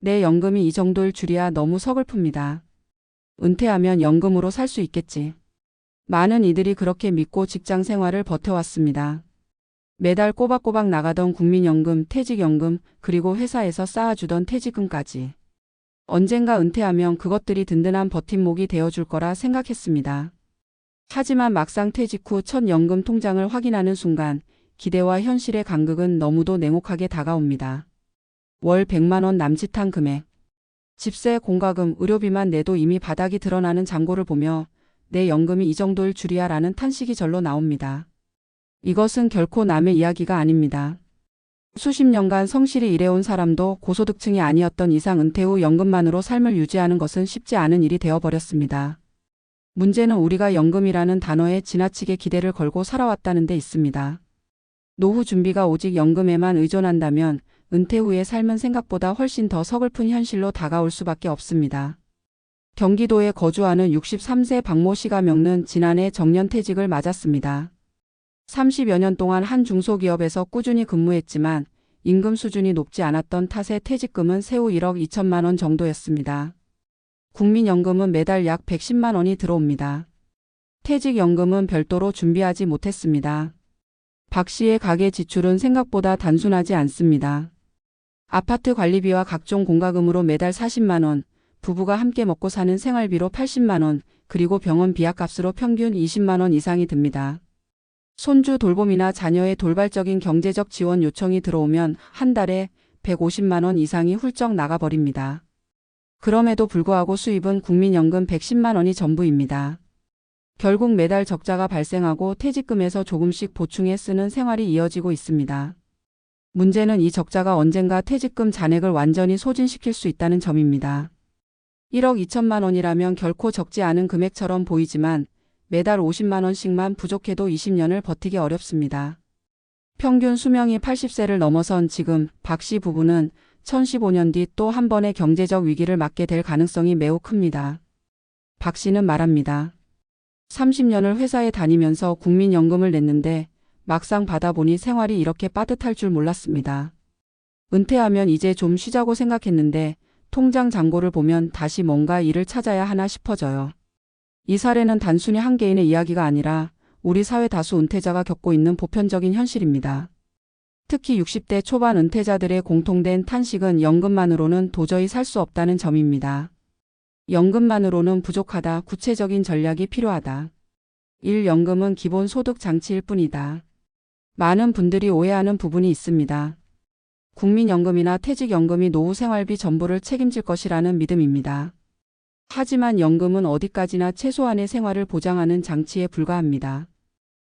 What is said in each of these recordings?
내 연금이 이 정도일 줄이야 너무 서글픕니다. 은퇴하면 연금으로 살 수 있겠지. 많은 이들이 그렇게 믿고 직장 생활을 버텨왔습니다. 매달 꼬박꼬박 나가던 국민연금, 퇴직연금, 그리고 회사에서 쌓아주던 퇴직금까지. 언젠가 은퇴하면 그것들이 든든한 버팀목이 되어줄 거라 생각했습니다. 하지만 막상 퇴직 후 첫 연금 통장을 확인하는 순간 기대와 현실의 간극은 너무도 냉혹하게 다가옵니다. 월 100만 원 남짓한 금액. 집세, 공과금, 의료비만 내도 이미 바닥이 드러나는 잔고를 보며 내 연금이 이 정도일 줄이야 라는 탄식이 절로 나옵니다. 이것은 결코 남의 이야기가 아닙니다. 수십 년간 성실히 일해온 사람도 고소득층이 아니었던 이상 은퇴 후 연금만으로 삶을 유지하는 것은 쉽지 않은 일이 되어버렸습니다. 문제는 우리가 연금이라는 단어에 지나치게 기대를 걸고 살아왔다는 데 있습니다. 노후 준비가 오직 연금에만 의존한다면 은퇴 후의 삶은 생각보다 훨씬 더 서글픈 현실로 다가올 수밖에 없습니다. 경기도에 거주하는 63세 박모 씨가 겪는 지난해 정년퇴직을 맞았습니다. 30여 년 동안 한 중소기업에서 꾸준히 근무했지만 임금 수준이 높지 않았던 탓에 퇴직금은 세후 1억 2천만 원 정도였습니다. 국민연금은 매달 약 110만 원이 들어옵니다. 퇴직연금은 별도로 준비하지 못했습니다. 박 씨의 가계 지출은 생각보다 단순하지 않습니다. 아파트 관리비와 각종 공과금으로 매달 40만 원, 부부가 함께 먹고 사는 생활비로 80만 원, 그리고 병원 비약값으로 평균 20만 원 이상이 듭니다. 손주 돌봄이나 자녀의 돌발적인 경제적 지원 요청이 들어오면 한 달에 150만 원 이상이 훌쩍 나가버립니다. 그럼에도 불구하고 수입은 국민연금 110만 원이 전부입니다. 결국 매달 적자가 발생하고 퇴직금에서 조금씩 보충해 쓰는 생활이 이어지고 있습니다. 문제는 이 적자가 언젠가 퇴직금 잔액을 완전히 소진시킬 수 있다는 점입니다. 1억 2천만 원이라면 결코 적지 않은 금액처럼 보이지만 매달 50만 원씩만 부족해도 20년을 버티기 어렵습니다. 평균 수명이 80세를 넘어선 지금 박 씨 부부는 2015년 뒤 또 한 번의 경제적 위기를 맞게 될 가능성이 매우 큽니다. 박 씨는 말합니다. 30년을 회사에 다니면서 국민연금을 냈는데 막상 받아보니 생활이 이렇게 빠듯할 줄 몰랐습니다. 은퇴하면 이제 좀 쉬자고 생각했는데 통장 잔고를 보면 다시 뭔가 일을 찾아야 하나 싶어져요. 이 사례는 단순히 한 개인의 이야기가 아니라 우리 사회 다수 은퇴자가 겪고 있는 보편적인 현실입니다. 특히 60대 초반 은퇴자들의 공통된 탄식은 연금만으로는 도저히 살 수 없다는 점입니다. 연금만으로는 부족하다, 구체적인 전략이 필요하다. 1. 연금은 기본 소득 장치일 뿐이다. 많은 분들이 오해하는 부분이 있습니다. 국민연금이나 퇴직연금이 노후 생활비 전부를 책임질 것이라는 믿음입니다. 하지만 연금은 어디까지나 최소한의 생활을 보장하는 장치에 불과합니다.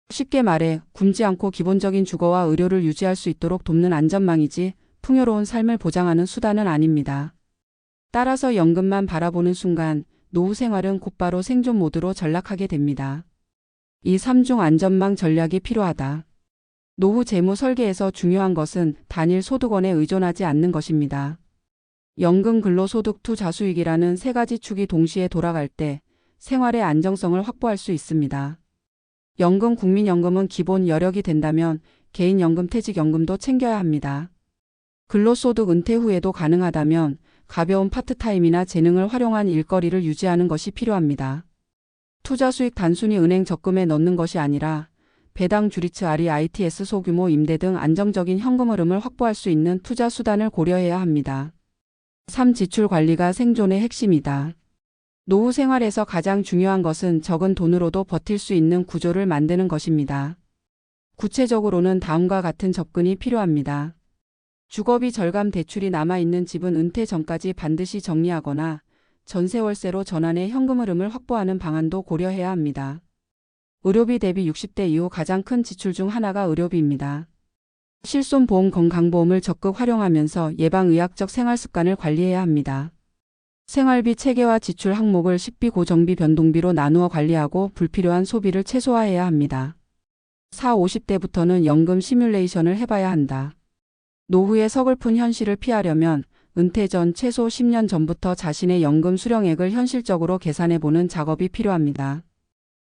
쉽게 말해 굶지 않고 기본적인 주거와 의료를 유지할 수 있도록 돕는 안전망이지 풍요로운 삶을 보장하는 수단은 아닙니다. 따라서 연금만 바라보는 순간 노후 생활은 곧바로 생존 모드로 전락하게 됩니다. 이 3중 안전망 전략이 필요하다. 노후 재무 설계에서 중요한 것은 단일 소득원에 의존하지 않는 것입니다. 연금, 근로소득, 투자 수익이라는 세 가지 축이 동시에 돌아갈 때 생활의 안정성을 확보할 수 있습니다. 연금, 국민연금은 기본 여력이 된다면 개인연금, 퇴직연금도 챙겨야 합니다. 근로소득, 은퇴 후에도 가능하다면 가벼운 파트타임이나 재능을 활용한 일거리를 유지하는 것이 필요합니다. 투자 수익 단순히 은행 적금에 넣는 것이 아니라 배당 주리츠 REITs 소규모 임대 등 안정적인 현금 흐름을 확보할 수 있는 투자 수단을 고려해야 합니다. 3. 지출 관리가 생존의 핵심이다. 노후 생활에서 가장 중요한 것은 적은 돈으로도 버틸 수 있는 구조를 만드는 것입니다. 구체적으로는 다음과 같은 접근이 필요합니다. 주거비 절감 대출이 남아있는 집은 은퇴 전까지 반드시 정리하거나 전세월세로 전환해 현금 흐름을 확보하는 방안도 고려해야 합니다. 의료비 대비 60대 이후 가장 큰 지출 중 하나가 의료비입니다. 실손보험, 건강보험을 적극 활용하면서 예방의학적 생활습관을 관리해야 합니다. 생활비 체계와 지출 항목을 식비, 고정비, 변동비로 나누어 관리하고 불필요한 소비를 최소화해야 합니다. 4. 50대부터는 연금 시뮬레이션을 해봐야 한다. 노후의 서글픈 현실을 피하려면 은퇴 전 최소 10년 전부터 자신의 연금 수령액을 현실적으로 계산해보는 작업이 필요합니다.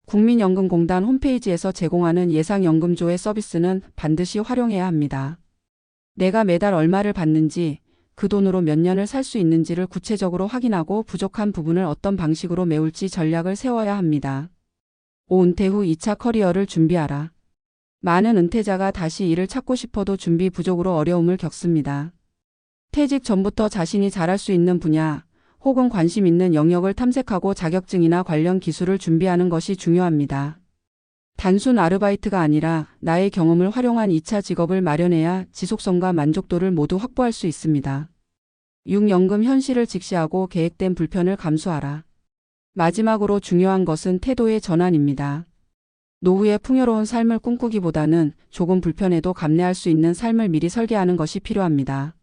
국민연금공단 홈페이지에서 제공하는 예상연금조회 서비스는 반드시 활용해야 합니다. 내가 매달 얼마를 받는지, 그 돈으로 몇 년을 살 수 있는지를 구체적으로 확인하고 부족한 부분을 어떤 방식으로 메울지 전략을 세워야 합니다. 5. 은퇴 후 2차 커리어를 준비하라. 많은 은퇴자가 다시 일을 찾고 싶어도 준비 부족으로 어려움을 겪습니다. 퇴직 전부터 자신이 잘할 수 있는 분야 혹은 관심 있는 영역을 탐색하고 자격증이나 관련 기술을 준비하는 것이 중요합니다. 단순 아르바이트가 아니라 나의 경험을 활용한 2차 직업을 마련해야 지속성과 만족도를 모두 확보할 수 있습니다. 6. 연금 현실을 직시하고 계획된 불편을 감수하라. 마지막으로 중요한 것은 태도의 전환입니다. 노후에 풍요로운 삶을 꿈꾸기보다는 조금 불편해도 감내할 수 있는 삶을 미리 설계하는 것이 필요합니다.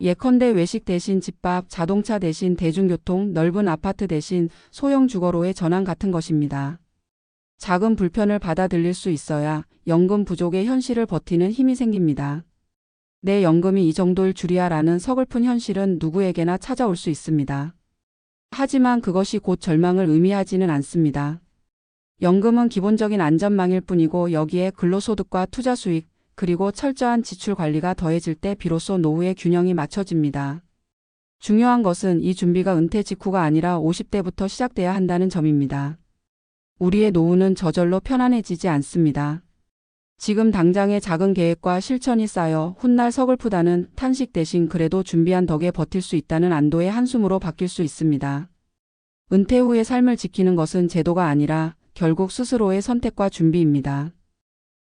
예컨대 외식 대신 집밥, 자동차 대신 대중교통, 넓은 아파트 대신 소형 주거로의 전환 같은 것입니다. 작은 불편을 받아들일 수 있어야 연금 부족의 현실을 버티는 힘이 생깁니다. 내 연금이 이 정도일 줄이야 라는 서글픈 현실은 누구에게나 찾아올 수 있습니다. 하지만 그것이 곧 절망을 의미하지는 않습니다. 연금은 기본적인 안전망일 뿐이고 여기에 근로소득과 투자 수익, 그리고 철저한 지출 관리가 더해질 때 비로소 노후의 균형이 맞춰집니다. 중요한 것은 이 준비가 은퇴 직후가 아니라 50대부터 시작돼야 한다는 점입니다. 우리의 노후는 저절로 편안해지지 않습니다. 지금 당장의 작은 계획과 실천이 쌓여 훗날 서글프다는 탄식 대신 그래도 준비한 덕에 버틸 수 있다는 안도의 한숨으로 바뀔 수 있습니다. 은퇴 후의 삶을 지키는 것은 제도가 아니라 결국 스스로의 선택과 준비입니다.